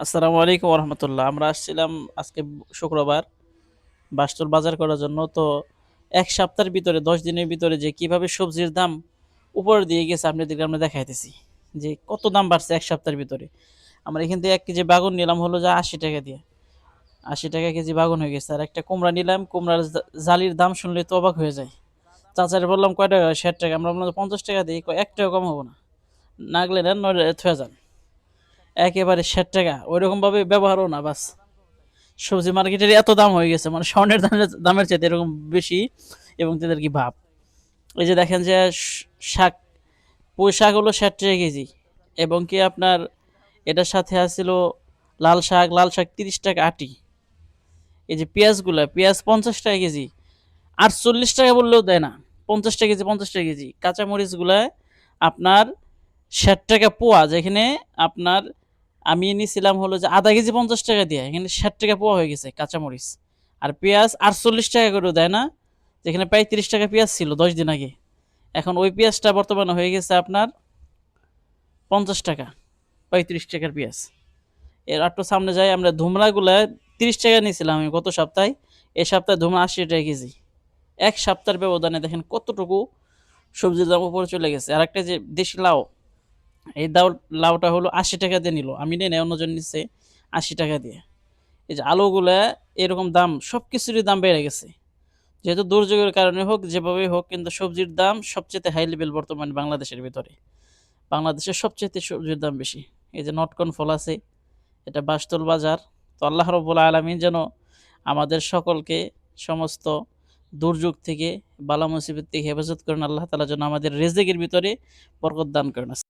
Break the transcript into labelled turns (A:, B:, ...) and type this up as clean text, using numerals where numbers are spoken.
A: আসসালামু আলাইকুম রহমতুল্লাহ। আমরা আসছিলাম আজকে শুক্রবার বাসতুল বাজার করার জন্য। তো এক সপ্তাহের ভিতরে 10 দিনের ভিতরে যে কিভাবে সবজির দাম উপরে দিয়ে গেছে আপনাদেরকে আমরা দেখাইতেছি যে কত দাম বাড়ছে এক সপ্তাহের ভিতরে। আমরা এখান থেকে 1 কেজি বাগুন নিলাম হলো যে 80 টাকা দিয়ে, 80 টাকা কেজি বাগুন হয়ে গেছে। আর একটা কুমড়া নিলাম, কুমড়ার জালির দাম শুনলে তো অবাক হয়ে যায়। চাচারে বললাম কয় টাকা? 60 টাকা। আমরা বললাম 50 টাকা দিই, কয় 1 টাকা কম হবো না, নাগলে নেন নইলে থুয়ে যান। একেবারে 60 টাকা, ওইরকম ভাবে ব্যবহারও না বাস। সবজি মার্কেটের এত দাম হয়ে গেছে, মানে স্বর্ণের দামের চাইতে এরকম বেশি, এবং তাদের কি ভাব। এই যে দেখেন যে শাক, পুঁই শাক হলো 60 টাকা কেজি, এবং কি আপনার এটার সাথে আসছিল লাল শাক 30 টাকা আটি। এই যে পেঁয়াজগুলা, পেঁয়াজ 50 টাকা কেজি, 48 টাকা বললেও দেয় না। 50 টাকা কেজি, 50 টাকা কেজি। কাঁচামরিচগুলা আপনার 60 টাকা পোয়া, যেখানে আপনার আমি নিছিলাম হলো যে আধা কেজি 50 টাকা দিয়ে, এখানে 60 টাকা পোয়া হয়ে গেছে কাঁচামরিচ। আর পেঁয়াজ 48 টাকা করে দেয় না, যেখানে 35 টাকা পেঁয়াজ ছিল 10 দিন আগে। এখন ওই পেঁয়াজটা বর্তমানে হয়ে গেছে আপনার 50 টাকা, 35 টাকার পেঁয়াজ। এর একটু সামনে যাই, আমরা ধুমরাগুলা 30 টাকা নিয়েছিলাম আমি গত সপ্তাহে, এই সপ্তাহে ধুমরা 80 টাকা কেজি। এক সপ্তাহের ব্যবধানে দেখেন কতটুকু সবজির দাম উপরে চলে গেছে। আর একটা যে দেশি লাউ, এই লাউটা হলো 80 টাকা দিয়ে নিল, আমি নেই না, অন্যজন নিচ্ছে 80 টাকা দিয়ে। এই যে আলুগুলা এরকম দাম, সব কিছুরই দাম বেড়ে গেছে। যেহেতু দুর্যোগের কারণে হোক, যেভাবেই হোক, কিন্তু সবজির দাম সবচেয়ে হাই লেভেল বর্তমানে বাংলাদেশের ভিতরে। বাংলাদেশের সবচেয়ে সবজির দাম বেশি। এই যে নটকন ফল আছে, এটা বাসতল বাজার। তো আল্লাহ রব্বুল আলামিন যেন আমাদের সকলকে সমস্ত দুর্যোগ থেকে, বালা মুসিবত থেকে হেফাজত করেন। আল্লাহ তাআলা যেন আমাদের রিজিকের ভিতরে বরকত দান করেন।